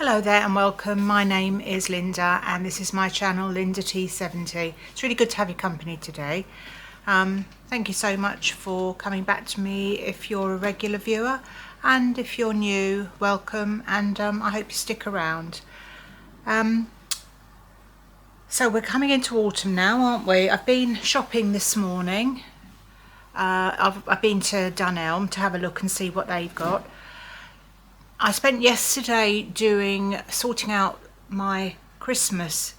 Hello there and welcome. My name is Linda and this is my channel, Linda T70. It's really good to have your company today. Thank you so much for coming back to me if you're a regular viewer, and if you're new, welcome, and I hope you stick around. So we're coming into autumn now, aren't we? I've been shopping this morning. I've been to Dunelm to have a look and see what they've got. I spent yesterday sorting out my Christmas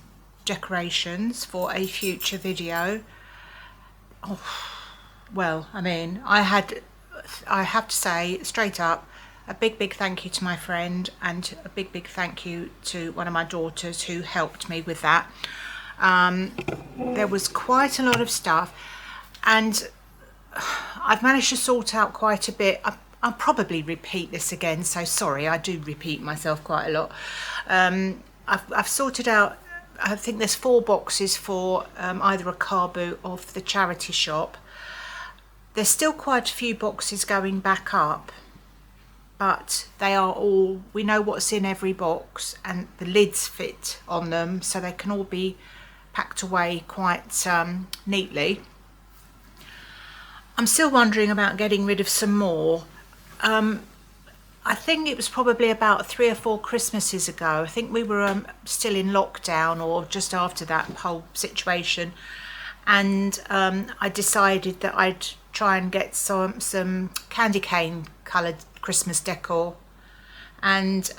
decorations for a future video. Oh, well, I mean, I have to say straight up, a big thank you to my friend, and a big thank you to one of my daughters who helped me with that. There was quite a lot of stuff, and I've managed to sort out quite a bit. I'll probably repeat this again, so sorry, I do repeat myself quite a lot. I've sorted out, I think there's 4 boxes for either a car boot or for the charity shop. There's still quite a few boxes going back up, but they are all, we know what's in every box, and the lids fit on them, so they can all be packed away quite neatly. I'm still wondering about getting rid of some more. I think it was probably about 3 or 4 Christmases ago. I think we were still in lockdown or just after that whole situation, and I decided that I'd try and get some candy cane coloured Christmas decor, and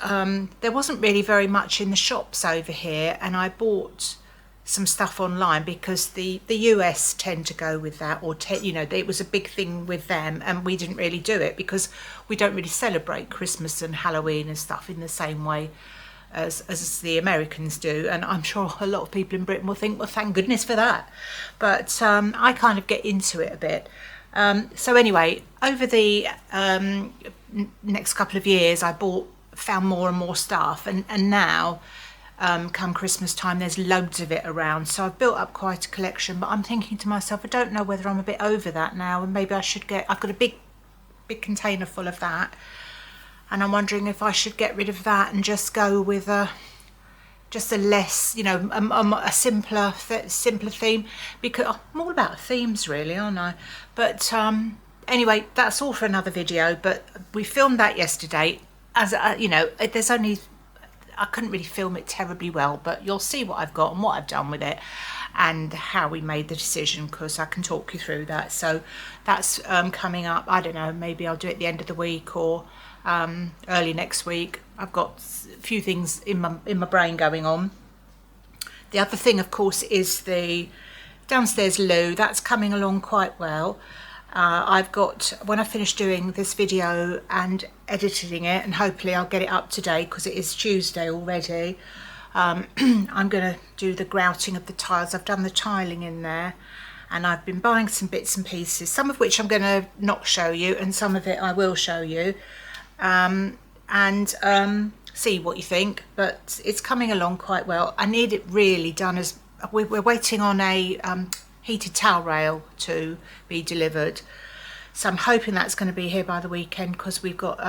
there wasn't really very much in the shops over here, and I bought some stuff online because the US tend to go with that, or you know, it was a big thing with them, and we didn't really do it because we don't really celebrate Christmas and Halloween and stuff in the same way as the Americans do. And I'm sure a lot of people in Britain will think, well, thank goodness for that, but I kind of get into it a bit. So anyway, over the next couple of years I found more and more stuff, and now come Christmas time there's loads of it around, so I've built up quite a collection. But I'm thinking to myself, I don't know whether I'm a bit over that now, and maybe I should I've got a big container full of that, and I'm wondering if I should get rid of that and just go with just a less, you know, a simpler theme, because I'm all about themes really, aren't I? But anyway, that's all for another video. But we filmed that yesterday. As you know, I couldn't really film it terribly well, but you'll see what I've got and what I've done with it and how we made the decision, because I can talk you through that. So that's coming up. I don't know, maybe I'll do it at the end of the week or early next week. I've got a few things in my brain going on. The other thing, of course, is the downstairs loo. That's coming along quite well. I've got, when I finish doing this video and editing it, and hopefully I'll get it up today because it is Tuesday already, I'm going to do the grouting of the tiles. I've done the tiling in there, and I've been buying some bits and pieces, some of which I'm going to not show you, and some of it I will show you, and see what you think. But it's coming along quite well. I need it really done, as we're waiting on a heated towel rail to be delivered, so I'm hoping that's going to be here by the weekend, because we've got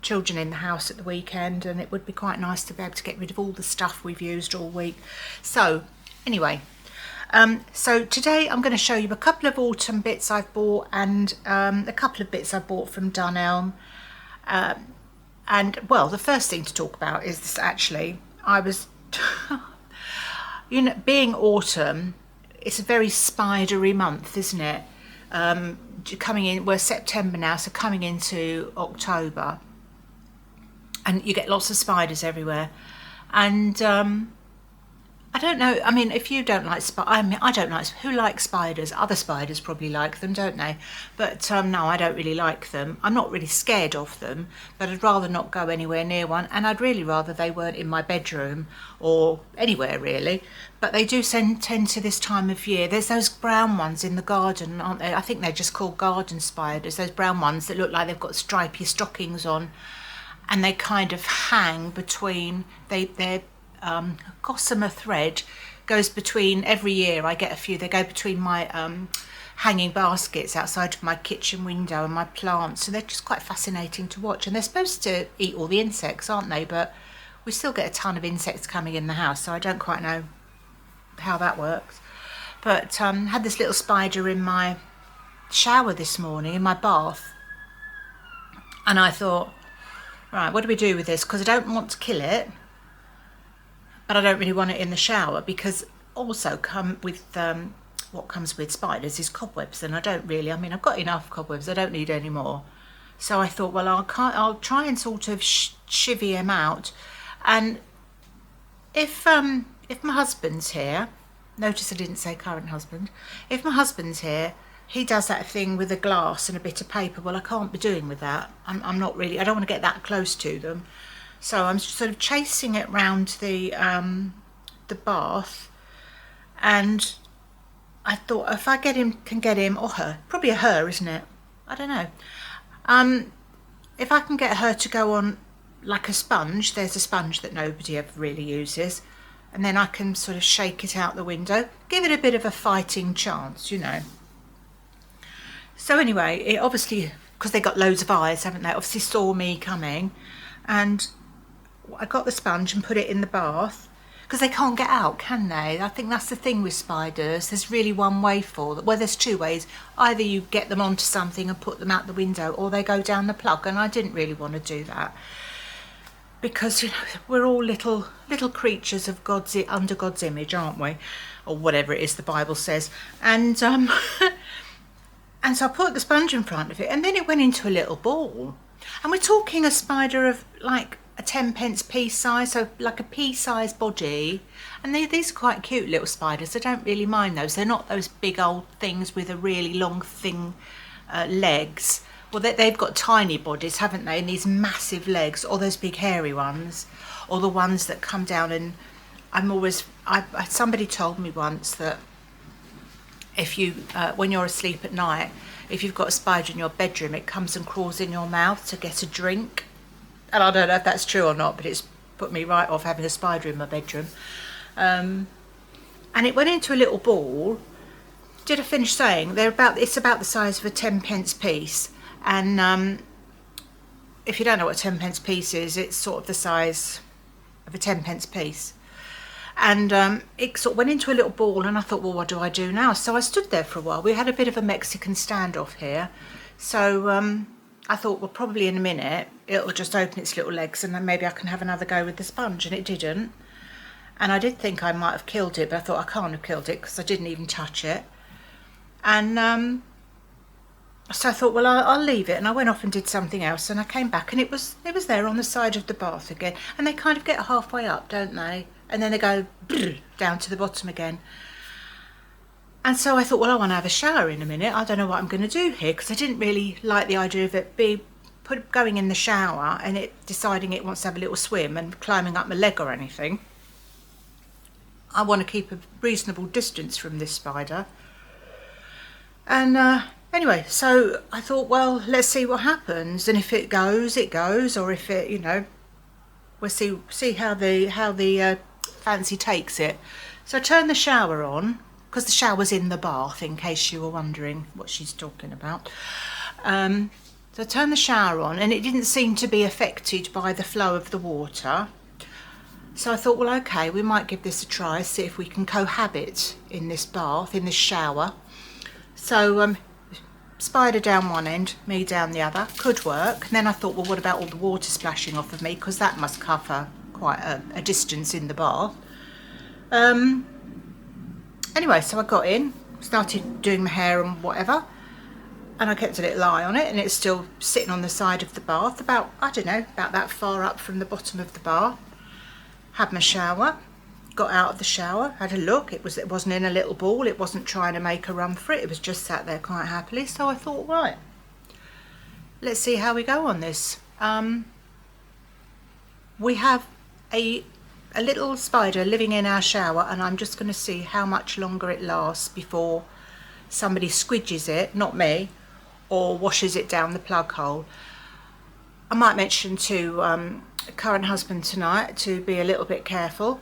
children in the house at the weekend, and it would be quite nice to be able to get rid of all the stuff we've used all week. So anyway, so today I'm going to show you a couple of autumn bits I've bought, and a couple of bits I bought from Dunelm. And well, the first thing to talk about is this. Actually, I was you know, being autumn, it's a very spidery month, isn't it? Coming in, we're September now, so coming into October, and you get lots of spiders everywhere. And I don't know, I mean, if you don't like I don't like, who likes spiders? Other spiders probably like them, don't they? But no, I don't really like them. I'm not really scared of them, but I'd rather not go anywhere near one, and I'd really rather they weren't in my bedroom or anywhere really. But they do tend to this time of year. There's those brown ones in the garden, aren't there? I think they're just called garden spiders, those brown ones that look like they've got stripy stockings on, and they kind of hang between, they're gossamer thread goes between, every year I get a few, they go between my hanging baskets outside of my kitchen window and my plants, and they're just quite fascinating to watch. And they're supposed to eat all the insects, aren't they? But we still get a ton of insects coming in the house, so I don't quite know how that works. But had this little spider in my shower this morning, in my bath, and I thought, right, what do we do with this? Because I don't want to kill it, but I don't really want it in the shower, because also what comes with spiders is cobwebs, and I don't really, I mean, I've got enough cobwebs, I don't need any more. So I thought, well, I'll try and sort of chivvy him out. And if my husband's here, notice I didn't say current husband, if my husband's here, he does that thing with a glass and a bit of paper. Well, I can't be doing with that. I'm not really, I don't want to get that close to them. So I'm sort of chasing it round the bath, and I thought if I can get him, or her, probably a her, isn't it? I don't know. If I can get her to go on like a sponge, there's a sponge that nobody ever really uses, and then I can sort of shake it out the window, give it a bit of a fighting chance, you know. So anyway, it obviously, because they got loads of eyes, haven't they, obviously saw me coming, and I got the sponge and put it in the bath, because they can't get out, can they? I think that's the thing with spiders. There's really one way for them. Well, there's two ways. Either you get them onto something and put them out the window, or they go down the plug, and I didn't really want to do that, because, you know, we're all little creatures of under God's image, aren't we? Or whatever it is the Bible says. And and so I put the sponge in front of it, and then it went into a little ball. And we're talking a spider of like a 10p piece size, so like a pea-sized body. And these are quite cute little spiders. I don't really mind those. They're not those big old things with a really long, thin legs. Well, they've got tiny bodies, haven't they? And these massive legs, or those big hairy ones, or the ones that come down. And somebody told me once that if you, when you're asleep at night, if you've got a spider in your bedroom, it comes and crawls in your mouth to get a drink. And I don't know if that's true or not, but it's put me right off having a spider in my bedroom. And it went into a little ball. Did I finish saying? It's about the size of a 10p piece. And if you don't know what a 10p piece is, it's sort of the size of a 10p piece. And it sort of went into a little ball, and I thought, well, what do I do now? So I stood there for a while. We had a bit of a Mexican standoff here. So I thought, well, probably in a minute, it'll just open its little legs, and then maybe I can have another go with the sponge. And it didn't. And I did think I might have killed it, but I thought I can't have killed it because I didn't even touch it. And so I thought, well, I'll leave it. And I went off and did something else, and I came back, and it was there on the side of the bath again. And they kind of get halfway up, don't they? And then they go down to the bottom again. And so I thought, well, I want to have a shower in a minute. I don't know what I'm going to do here, because I didn't really like the idea of it going in the shower and it deciding it wants to have a little swim and climbing up my leg or anything. I want to keep a reasonable distance from this spider. And anyway, so I thought, well, let's see what happens. And if it goes, it goes. Or if it, you know, we'll see how the fancy takes it. So I turned the shower on, because the shower's in the bath, in case you were wondering what she's talking about. So I turned the shower on, and it didn't seem to be affected by the flow of the water. So I thought, well, okay, we might give this a try, see if we can cohabit in this bath, in this shower. So spider down one end, me down the other, could work. And then I thought, well, what about all the water splashing off of me, because that must cover quite a distance in the bath. Anyway, so I got in, started doing my hair and whatever, and I kept a little eye on it, and it's still sitting on the side of the bath, about that far up from the bottom of the bath. Had my shower, got out of the shower, had a look. It wasn't in a little ball, it wasn't trying to make a run for it, it was just sat there quite happily. So I thought, right, let's see how we go on this. We have a little spider living in our shower, and I'm just going to see how much longer it lasts before somebody squidges it, not me, or washes it down the plug hole. I might mention to current husband tonight to be a little bit careful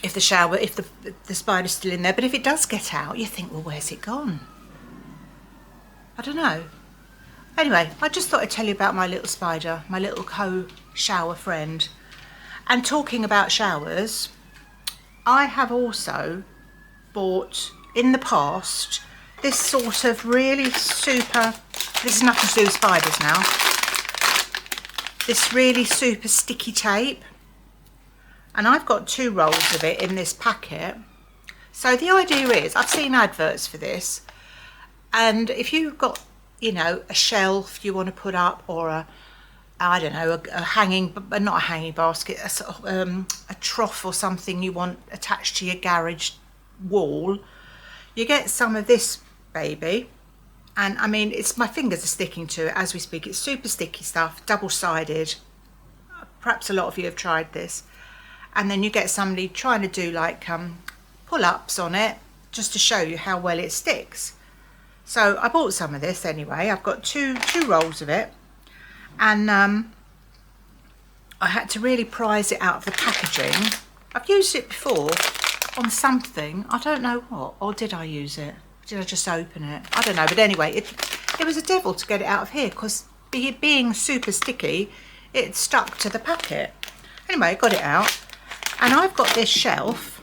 if the spider's still in there. But if it does get out, you think, well, where's it gone? I don't know. Anyway, I just thought I'd tell you about my little spider, my little co-shower friend. And talking about showers, I have also bought in the past this sort of really super, this is nothing to do with spiders now, this really super sticky tape. And I've got 2 rolls of it in this packet. So the idea is, I've seen adverts for this, and if you've got, you know, a shelf you want to put up, or I don't know, a hanging, but not a hanging basket, a sort of, a trough or something you want attached to your garage wall, you get some of this baby. And I mean, it's, my fingers are sticking to it as we speak. It's super sticky stuff, double-sided. Perhaps a lot of you have tried this. And then you get somebody trying to do like pull-ups on it, just to show you how well it sticks. So I bought some of this anyway. I've got two rolls of it, and I had to really prise it out of the packaging. I've used it before on something, I don't know what, or did I use it? Did I just open it? I don't know, but anyway, it was a devil to get it out of here, because being super sticky, it stuck to the packet. Anyway, I got it out, and I've got this shelf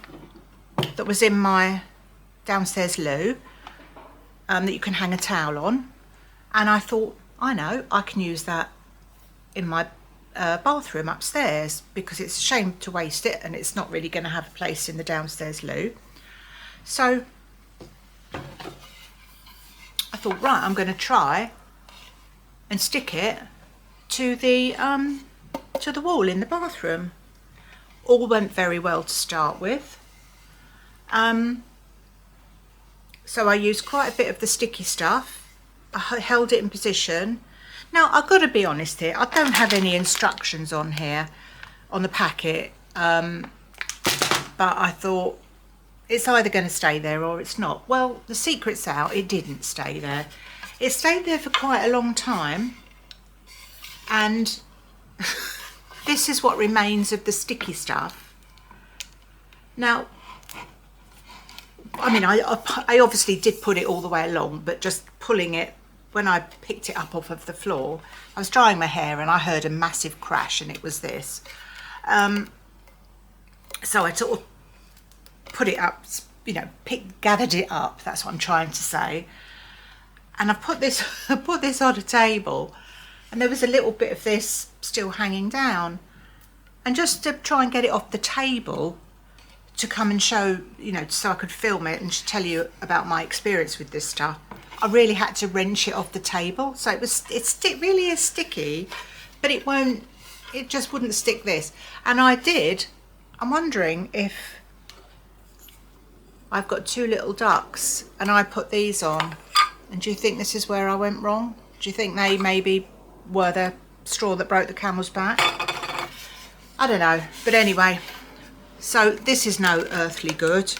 that was in my downstairs loo that you can hang a towel on, and I thought, I know, I can use that in my bathroom upstairs, because it's a shame to waste it and it's not really going to have a place in the downstairs loo. So I thought, right, I'm going to try and stick it to the wall in the bathroom. All went very well to start with. So I used quite a bit of the sticky stuff. I held it in position. Now, I've got to be honest here, I don't have any instructions on here, on the packet, but I thought it's either going to stay there or it's not. Well, the secret's out, it didn't stay there. It stayed there for quite a long time, and this is what remains of the sticky stuff. Now, I mean, I obviously did put it all the way along, but just pulling it, when I picked it up off of the floor, I was drying my hair and I heard a massive crash, and it was this. So I sort of put it up, you know, gathered it up, that's what I'm trying to say. And I put this on a table, and there was a little bit of this still hanging down. And just to try and get it off the table, to come and show, you know, so I could film it and tell you about my experience with this stuff, I really had to wrench it off the table. So it really is sticky, but it just wouldn't stick this. And I did, I'm wondering if I've got 2 little ducks and I put these on, and do you think this is where I went wrong? Do you think they maybe were the straw that broke the camel's back? I don't know, but anyway, so this is no earthly good.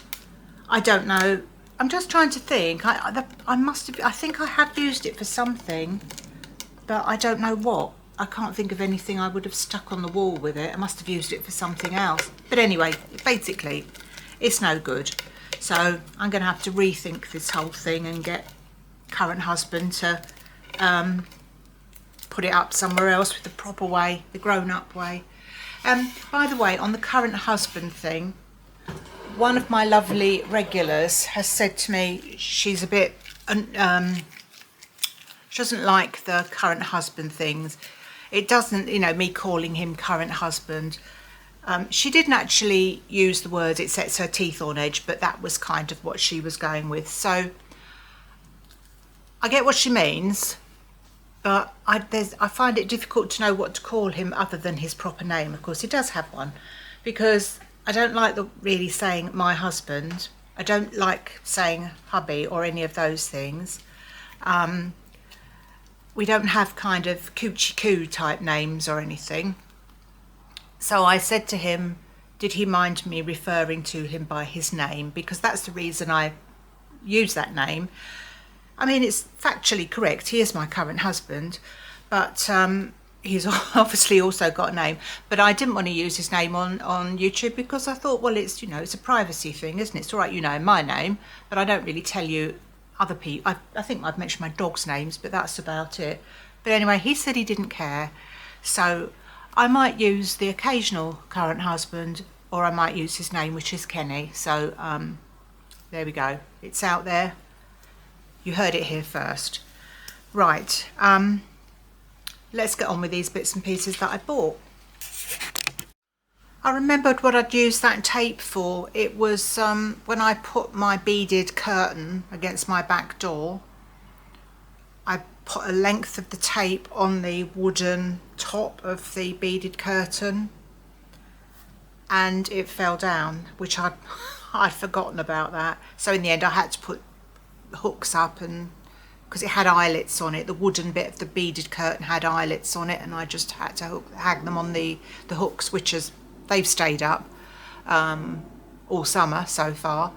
I don't know. I'm just trying to think. I must have. I think I have used it for something, but I don't know what. I can't think of anything I would have stuck on the wall with it. I must have used it for something else. But anyway, basically, it's no good. So I'm going to have to rethink this whole thing and get current husband to put it up somewhere else with the proper way, the grown-up way. By the way, on the current husband thing, one of my lovely regulars has said to me she's a bit, she doesn't like the current husband things. It doesn't, you know, me calling him current husband. She didn't actually use the words, it sets her teeth on edge, but that was kind of what she was going with. So I get what she means, but I find it difficult to know what to call him other than his proper name. Of course, he does have one, because I don't like really saying my husband. I don't like saying hubby or any of those things. We don't have kind of coochie coo type names or anything. So I said to him, did he mind me referring to him by his name? Because that's the reason I use that name. I mean, it's factually correct. He is my current husband, but he's obviously also got a name. But I didn't want to use his name on YouTube, because I thought, well, it's, you know, it's a privacy thing, isn't it? It's all right, you know, my name, but I don't really tell you other people. I think I've mentioned my dog's names, but that's about it. But anyway, he said he didn't care. So I might use the occasional current husband, or I might use his name, which is Kenny. So there we go. It's out there. You heard it here first. Right, let's get on with these bits and pieces that I bought. I remembered what I'd used that tape for. It was when I put my beaded curtain against my back door. I put a length of the tape on the wooden top of the beaded curtain and it fell down, which I'd forgotten about that. So in the end I had to put hooks up, and because it had eyelets on it, the wooden bit of the beaded curtain had eyelets on it, and I just had to hang them on the hooks, which is they've stayed up all summer so far.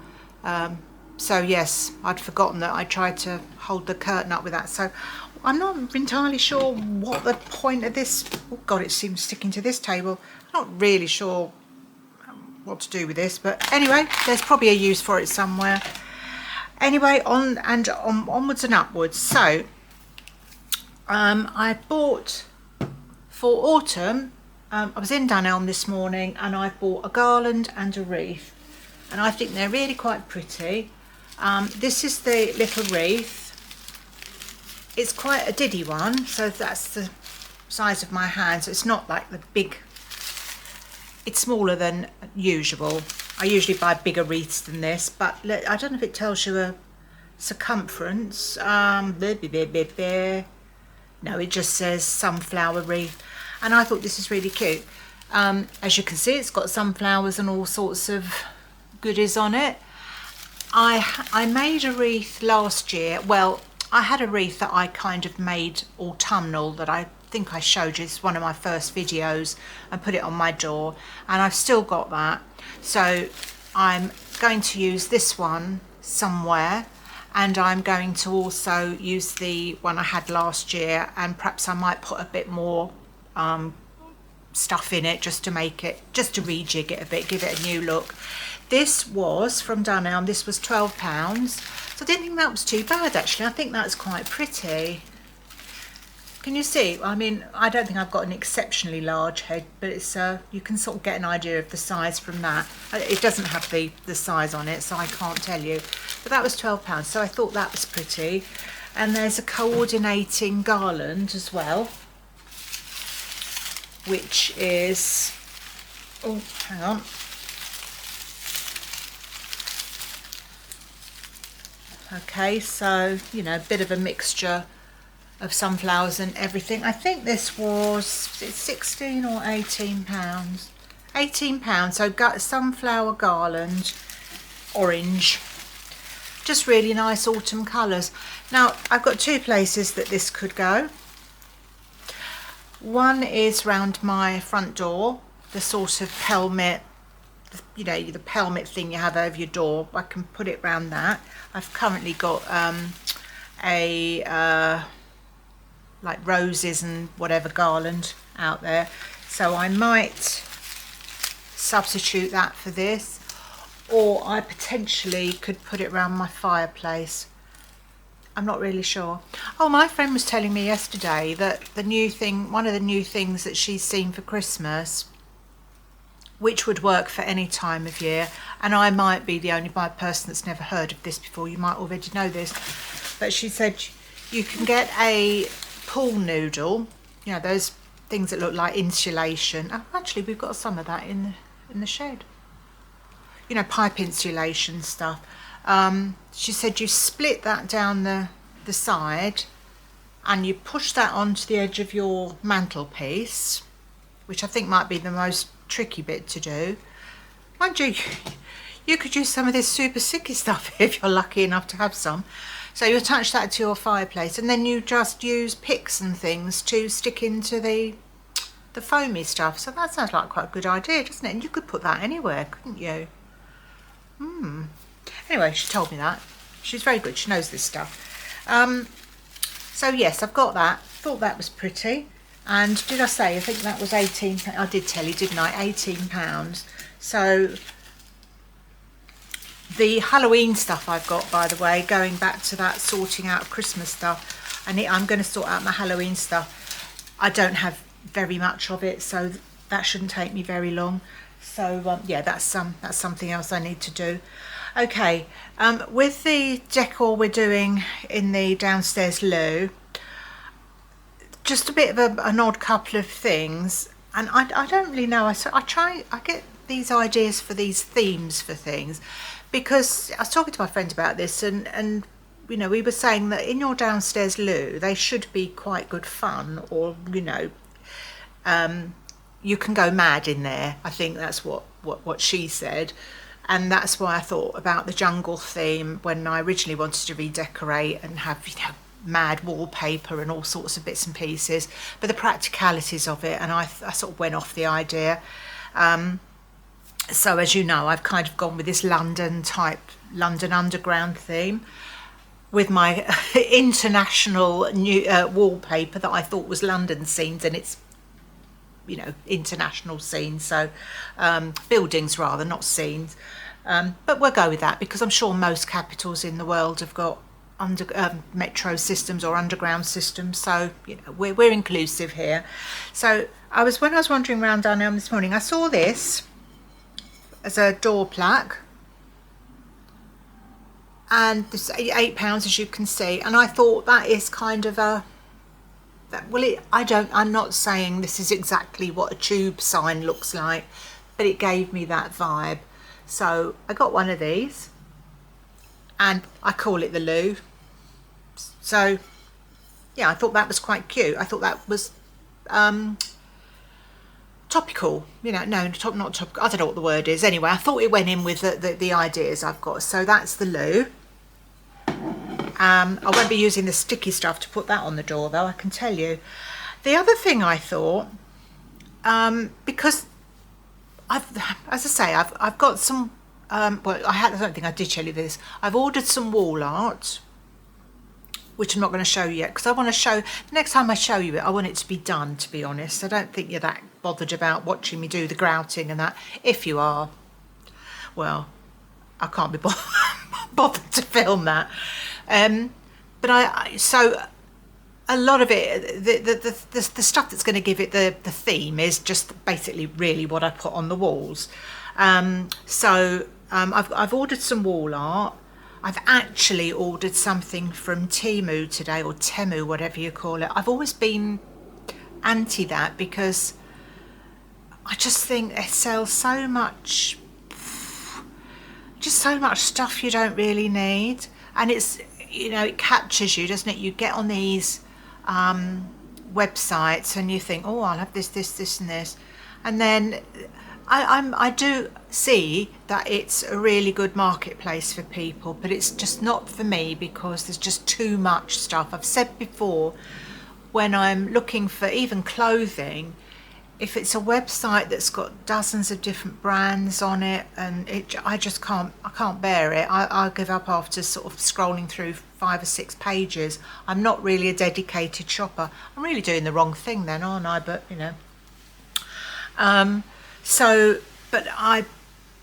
So yes, I'd forgotten that I tried to hold the curtain up with that. So I'm not entirely sure what the point of this, oh God, it seems sticking to this table. I'm not really sure what to do with this, but anyway, there's probably a use for it somewhere. Anyway, onwards and upwards. So I bought for autumn, I was in Dunelm this morning and I bought a garland and a wreath, and I think they're really quite pretty. This is the little wreath. It's quite a diddy one, so that's the size of my hand, so it's not like the big, it's smaller than usual. I usually buy bigger wreaths than this, but I don't know if it tells you a circumference. No, it just says sunflower wreath, and I thought this is really cute. As you can see, it's got sunflowers and all sorts of goodies on it. I made a wreath last year. Well, I had a wreath that I kind of made autumnal that I think I showed you. It's one of my first videos, and put it on my door, and I've still got that. So I'm going to use this one somewhere, and I'm going to also use the one I had last year, and perhaps I might put a bit more stuff in it just to make it, just to rejig it a bit, give it a new look. This was from Dunelm. This was £12, so I didn't think that was too bad actually. I think that's quite pretty. Can you see? I mean, I don't think I've got an exceptionally large head, but it's you can sort of get an idea of the size from that. It doesn't have the size on it, so I can't tell you. But that was £12, so I thought that was pretty. And there's a coordinating garland as well, which is, oh, hang on. Okay, so, you know, a bit of a mixture of sunflowers and everything. I think this was 16 or 18 pounds. 18 pounds. So got sunflower garland, orange, just really nice autumn colours. Now I've got two places that this could go. One is round my front door, the sort of pelmet, you know, the pelmet thing you have over your door. I can put it round that. I've currently got like roses and whatever garland out there, so I might substitute that for this, or I potentially could put it around my fireplace. I'm not really sure. Oh, my friend was telling me yesterday that the new thing, one of the new things that she's seen for Christmas, which would work for any time of year, and I might be the only person that's never heard of this before, you might already know this, but she said you can get a pool noodle, you know, those things that look like insulation. Oh, actually we've got some of that in the shed, you know, pipe insulation stuff. She said you split that down the side and you push that onto the edge of your mantelpiece, which I think might be the most tricky bit to do. Mind you, you could use some of this super sticky stuff if you're lucky enough to have some. So you attach that to your fireplace, and then you just use picks and things to stick into the foamy stuff. So that sounds like quite a good idea, doesn't it? And you could put that anywhere, couldn't you? Anyway, she told me that. She's very good, she knows this stuff. So yes, I've got that. Thought that was pretty. And did I say, I think that was £18. I did tell you, didn't I? £18. So The Halloween stuff I've got, by the way, going back to that sorting out of Christmas stuff, I'm going to sort out my Halloween stuff. I don't have very much of it, so that shouldn't take me very long. So yeah, that's something else I need to do. Okay, with the decor we're doing in the downstairs loo, just a bit of an odd couple of things, and I don't really know. I get these ideas for these themes for things, because I was talking to my friend about this, and you know, we were saying that in your downstairs loo they should be quite good fun, or you know, you can go mad in there. I think that's what she said, and that's why I thought about the jungle theme when I originally wanted to redecorate and have, you know, mad wallpaper and all sorts of bits and pieces, but the practicalities of it, and I sort of went off the idea. So as you know, I've kind of gone with this London Underground theme with my international new wallpaper that I thought was London scenes, and it's, you know, international scenes, so buildings rather, not scenes, but we'll go with that because I'm sure most capitals in the world have got metro systems or underground systems, so you know, we're inclusive here. So when I was wandering around Dunelm this morning, I saw this as a door plaque, and this is £8, as you can see, and I thought that is kind of I'm not saying this is exactly what a tube sign looks like, but it gave me that vibe. So I got one of these, and I call it the loo. So yeah, I thought that was quite cute. I thought that was topical, you know, not topical, I don't know what the word is. Anyway, I thought it went in with the ideas I've got. So that's the loo. I won't be using the sticky stuff to put that on the door, though, I can tell you. The other thing I thought, because I've got some, I don't think I did tell you this. I've ordered some wall art, which I'm not going to show you yet, because I want to show, the next time I show you it, I want it to be done, to be honest. I don't think you're that bothered about watching me do the grouting and that. If you are, well, I can't be bothered to film that. But so a lot of it, the stuff that's going to give it the theme is just basically really what I put on the walls. So I've ordered some wall art. I've actually ordered something from Temu today, or Temu, whatever you call it. I've always been anti that because I just think they sell so much, just so much stuff you don't really need. And it's, you know, it captures you, doesn't it? You get on these websites and you think, oh, I'll have this and this. And then I do see that it's a really good marketplace for people, but it's just not for me because there's just too much stuff. I've said before, when I'm looking for even clothing, if it's a website that's got dozens of different brands on it, and I can't bear it. I'll give up after sort of scrolling through 5 or 6 pages. I'm not really a dedicated shopper. I'm really doing the wrong thing then, aren't I? But you know. But I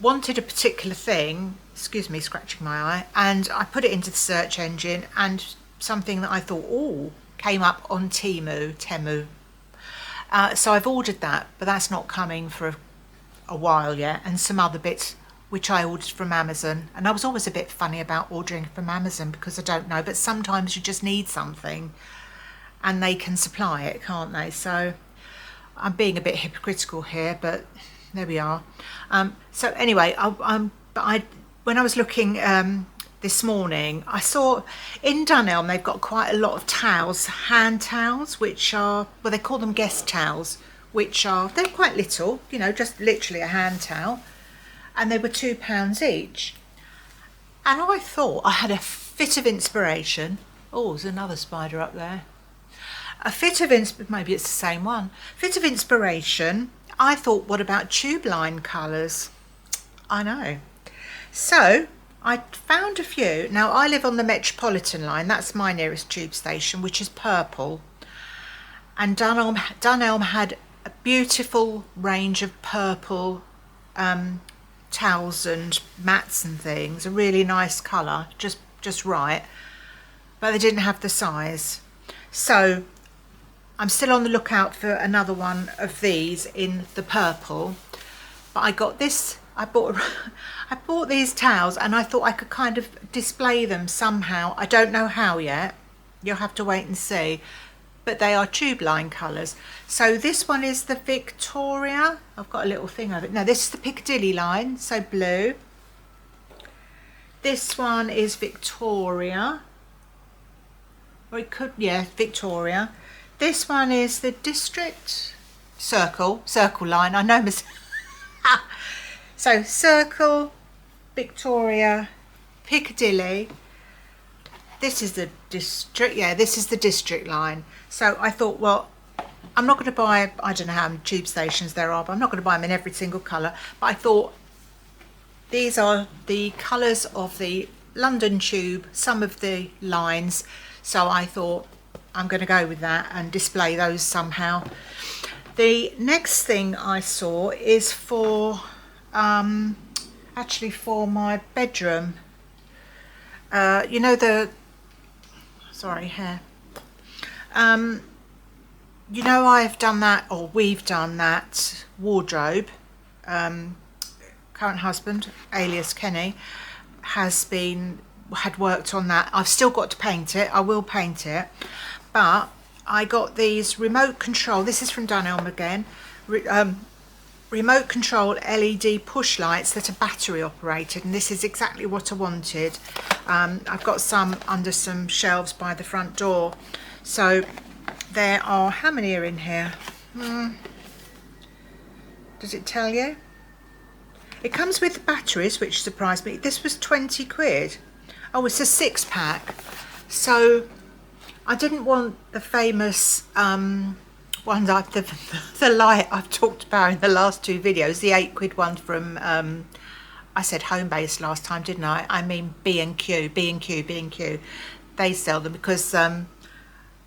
wanted a particular thing, excuse me, scratching my eye, and I put it into the search engine, and something that I thought, oh, came up on Temu. So I've ordered that, but that's not coming for a while yet, and some other bits which I ordered from Amazon. And I was always a bit funny about ordering from Amazon because I don't know, but sometimes you just need something and they can supply it, can't they? So I'm being a bit hypocritical here, but there we are. So anyway, when I was looking this morning, I saw in Dunelm they've got quite a lot of towels, hand towels, which are, well, they call them guest towels, they're quite little, you know, just literally a hand towel, and they were £2 each. And I thought, I had a fit of inspiration. Oh, there's another spider up there. Maybe it's the same one. Fit of inspiration. I thought, what about tube line colours? I know. So I found a few. Now I live on the Metropolitan line. That's my nearest tube station, which is purple. And Dunelm had a beautiful range of purple towels and mats and things, a really nice colour, just right, but they didn't have the size. So I'm still on the lookout for another one of these in the purple. But I got this, I bought these towels, and I thought I could kind of display them somehow. I don't know how yet, you'll have to wait and see, but they are tube line colours. So this one is the Victoria, I've got a little thing of it. No, this is the Piccadilly line, so blue. This one is Victoria, or it could, yeah, Victoria. This one is the District Circle line, I know. So Circle, Victoria, Piccadilly. This is the District, yeah, this is the District line. So I thought, well, I'm not going to buy, I don't know how many tube stations there are, but I'm not going to buy them in every single colour. But I thought these are the colours of the London Tube, some of the lines. So I thought I'm going to go with that and display those somehow. The next thing I saw is for, actually for my bedroom. You know the, sorry, hair. You know, I've done that, or we've done that wardrobe. Current husband, alias Kenny, had worked on that. I've still got to paint it. I will paint it, but I got these remote control. This is from Dunelm again. Remote control LED push lights that are battery operated, and this is exactly what I wanted. I've got some under some shelves by the front door. So there are, how many are in here? Does it tell you? It comes with batteries, which surprised me. This was 20 quid. Oh, it's a 6-pack. So I didn't want the famous one, like the light I've talked about in the last 2 videos, the 8 quid one from, I said Homebase last time, didn't I? I mean B&Q. They sell them, because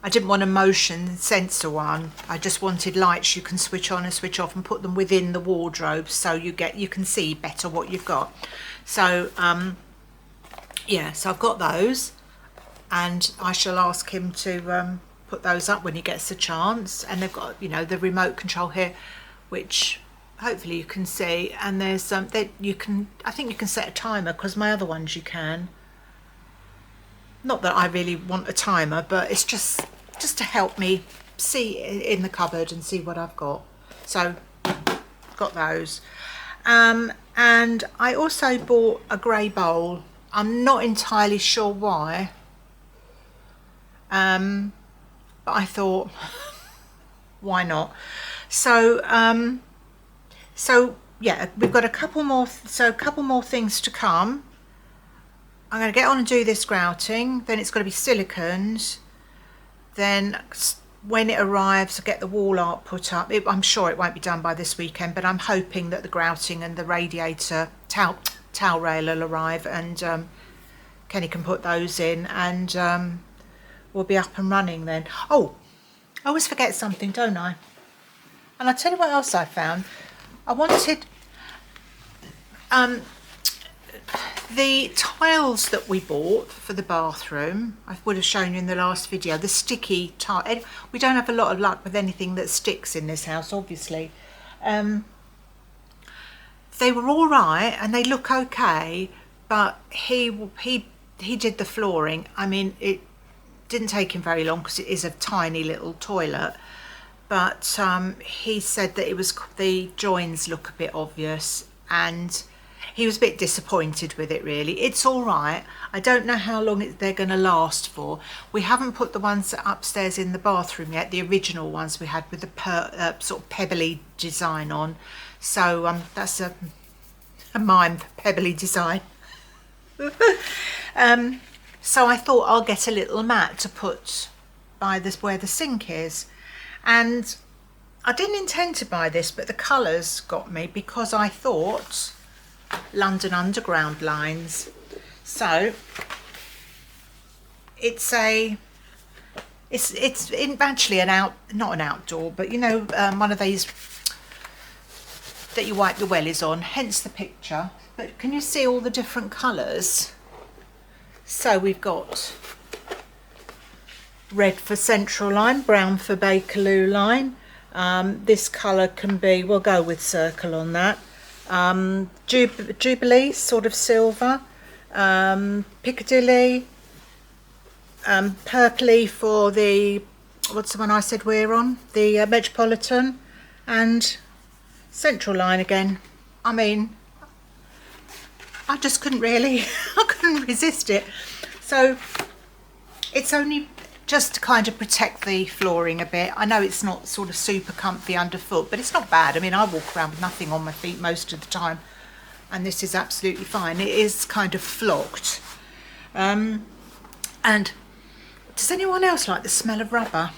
I didn't want a motion sensor one. I just wanted lights you can switch on and switch off and put them within the wardrobe, so you can see better what you've got. So yeah, so I've got those, and I shall ask him to put those up when he gets a chance. And they've got, you know, the remote control here, which hopefully you can see, and there's that you can, I think you can set a timer, because my other ones you can. Not that I really want a timer, but it's just to help me see in the cupboard and see what I've got. So got those. And I also bought a grey bowl. I'm not entirely sure why, but I thought, why not? So so yeah, we've got a couple more things to come. I'm going to get on and do this grouting, then it's got to be siliconed, then when it arrives I'll get the wall art put up. I'm sure it won't be done by this weekend, but I'm hoping that the grouting and the radiator towel rail will arrive, and Kenny can put those in, and we'll be up and running then. Oh, I always forget something, don't I? And I'll tell you what else I found. I wanted the tiles that we bought for the bathroom. I would have shown you in the last video, the sticky tile. We don't have a lot of luck with anything that sticks in this house, obviously. They were all right and they look okay, but he did the flooring. I mean, it didn't take him very long because it is a tiny little toilet, but he said that the joins look a bit obvious, and he was a bit disappointed with it, really. It's all right. I don't know how long they're going to last for. We haven't put the ones upstairs in the bathroom yet, the original ones we had with the sort of pebbly design on. So that's a mime, pebbly design. So I thought I'll get a little mat to put by this where the sink is. And I didn't intend to buy this, but the colours got me, because I thought London Underground lines. So it's actually not an outdoor, but you know, one of these that you wipe the wellies on, hence the picture. But can you see all the different colours? So we've got red for central line, brown for Bakerloo line. This colour can be, we'll go with circle on that. Jubilee, sort of silver. Piccadilly. Purpley for the, what's the one I said we're on? The Metropolitan. And central line again. I mean, I just couldn't really, I couldn't resist it. So it's only just to kind of protect the flooring a bit. I know it's not sort of super comfy underfoot, but it's not bad. I mean, I walk around with nothing on my feet most of the time, and this is absolutely fine. It is kind of flocked. And does anyone else like the smell of rubber?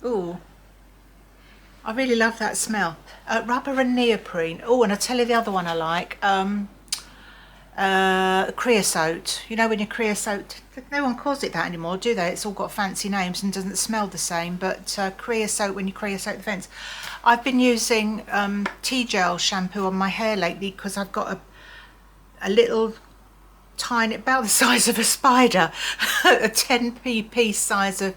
Ooh, I really love that smell. Rubber and neoprene. Oh, and I'll tell you the other one I like. Creosote. You know when you creosote, no one calls it that anymore, do they? It's all got fancy names and doesn't smell the same, but creosote, when you creosote the fence. I've been using tea gel shampoo on my hair lately because I've got a little tiny, about the size of a spider, a 10p piece size of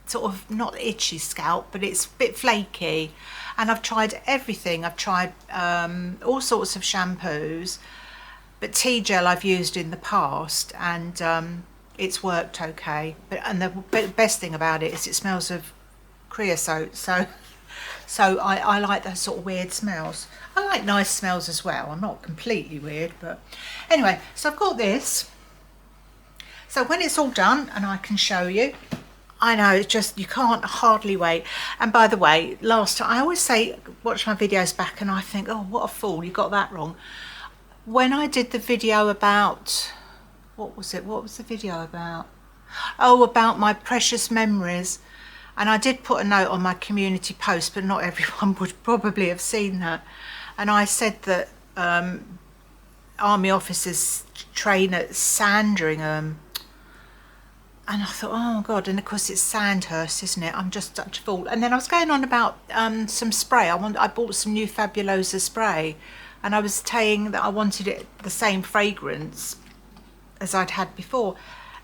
sort of not itchy scalp, but it's a bit flaky. And I've tried everything. I've tried all sorts of shampoos, but tea gel I've used in the past, and it's worked okay. And the best thing about it is it smells of creosote. So I like those sort of weird smells. I like nice smells as well. I'm not completely weird, but anyway. So I've got this. So when it's all done, and I can show you. I know, it's just, you can't hardly wait. And by the way, last time, I always say, watch my videos back and I think, oh, what a fool, you got that wrong. When I did the video about, what was it? What was the video about? Oh, about my precious memories. And I did put a note on my community post, but not everyone would probably have seen that. And I said that army officers train at Sandringham. And I thought, oh God, and of course it's Sandhurst, isn't it? I'm just such a fool. And then I was going on about some spray. I bought some new Fabulosa spray, and I was saying that I wanted it the same fragrance as I'd had before.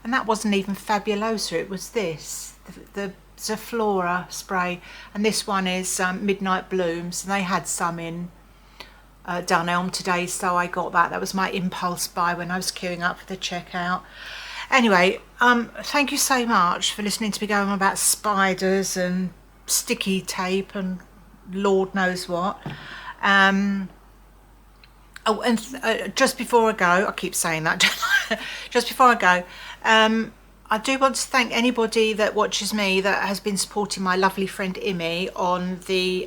And that wasn't even Fabulosa, it was this, the Zaflora spray. And this one is Midnight Blooms, and they had some in Dunelm today, so I got that. That was my impulse buy when I was queuing up for the checkout. Anyway, thank you so much for listening to me going on about spiders and sticky tape and Lord knows what. Oh, and just before I go, I keep saying that, just before I go, I do want to thank anybody that watches me that has been supporting my lovely friend Imi on the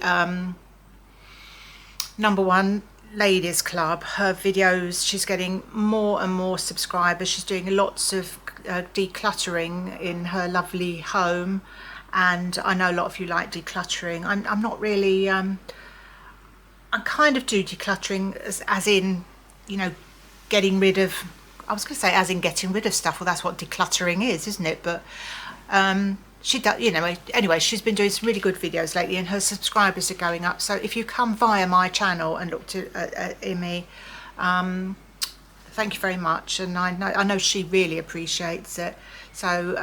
#1 Ladies Club. Her videos, she's getting more and more subscribers. She's doing lots of decluttering in her lovely home, and I know a lot of you like decluttering. I'm not really I kind of do decluttering as in, you know, getting rid of, I was going to say as in getting rid of stuff. Well, that's what decluttering is, isn't it? But she does, you know, anyway, she's been doing some really good videos lately and her subscribers are going up. So if you come via my channel and look to Imi, thank you very much, and I know she really appreciates it. So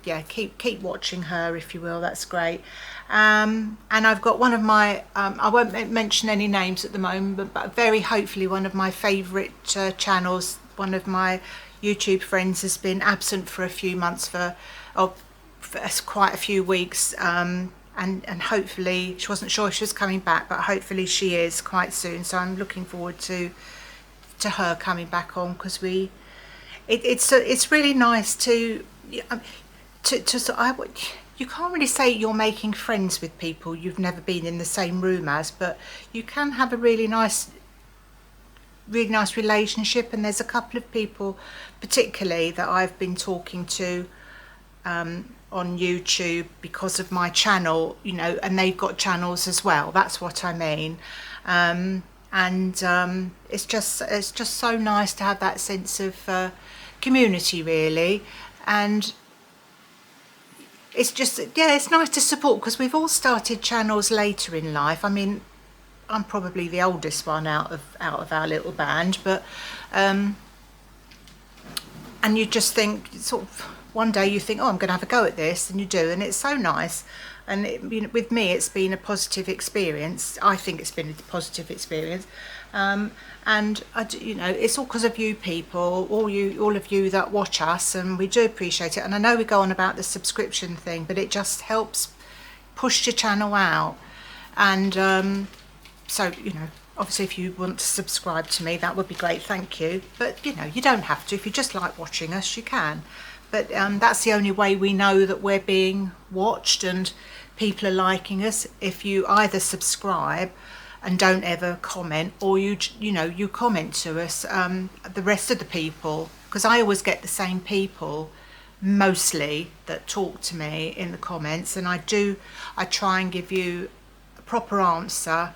yeah, keep watching her if you will. That's great. And I've got one of my I won't mention any names at the moment, but very hopefully one of my favourite channels, one of my YouTube friends has been absent for a few months for quite a few weeks, and hopefully, she wasn't sure if she was coming back, but hopefully she is quite soon. So I'm looking forward to her coming back on, because it's really nice to you can't really say you're making friends with people you've never been in the same room as, but you can have a really nice relationship. And there's a couple of people particularly that I've been talking to on YouTube because of my channel, you know, and they've got channels as well. That's what I mean. It's just so nice to have that sense of community, really. And it's just, yeah, it's nice to support, because we've all started channels later in life. I mean, I'm probably the oldest one out of our little band, but and you just think, sort of, one day you think, oh, I'm going to have a go at this, and you do, and it's so nice. And with me, it's been a positive experience. I think it's been a positive experience, and it's all because of you people, all of you that watch us, and we do appreciate it. And I know we go on about the subscription thing, but it just helps push your channel out. And so, obviously, if you want to subscribe to me, that would be great, thank you. But you don't have to. If you just like watching us, you can. But that's the only way we know that we're being watched and people are liking us. If you either subscribe and don't ever comment, or you comment to us, the rest of the people, because I always get the same people mostly that talk to me in the comments, and I try and give you a proper answer.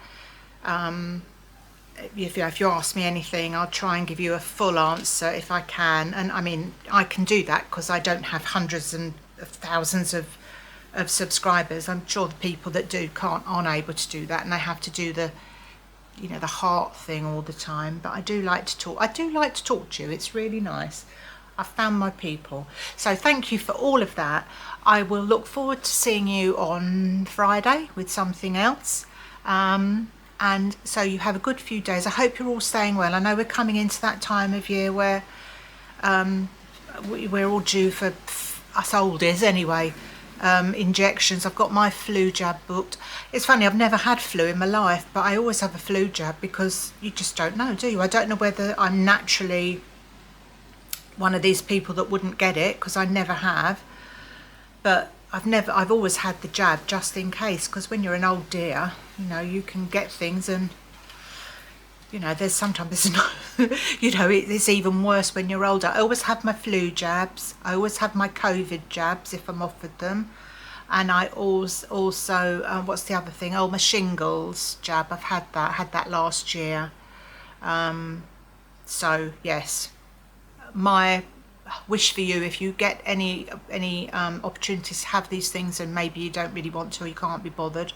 If you ask me anything, I'll try and give you a full answer if I can. And I mean, I can do that because I don't have hundreds and thousands of subscribers. I'm sure the people that aren't able to do that, and they have to do the heart thing all the time. But I do like to talk. I do like to talk to you. It's really nice. I found my people. So thank you for all of that. I will look forward to seeing you on Friday with something else. And so you have a good few days. I hope you're all staying well. I know we're coming into that time of year where we're all due for, us oldies anyway, injections. I've got my flu jab booked. It's funny, I've never had flu in my life, but I always have a flu jab because you just don't know, do you? I don't know whether I'm naturally one of these people that wouldn't get it, because I never have. But I've always had the jab just in case, because when you're an old dear, you can get things, and there's sometimes it's even worse when you're older. I always have my flu jabs. I always have my COVID jabs if I'm offered them, and I also what's the other thing? Oh, my shingles jab. I had that last year. So yes, my wish for you, if you get any opportunities to have these things, and maybe you don't really want to, or you can't be bothered,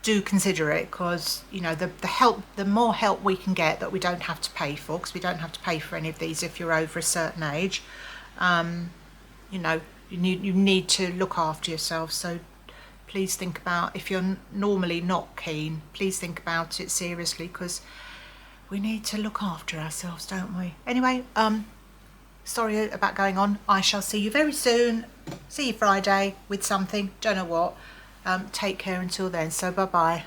do consider it, because the more help we can get that we don't have to pay for, because we don't have to pay for any of these if you're over a certain age, you need to look after yourself. So please think about, if you're normally not keen, please think about it seriously, because we need to look after ourselves, don't we? Anyway, sorry about going on. I shall see you very soon. See you Friday with something, don't know what. Take care until then. So bye bye.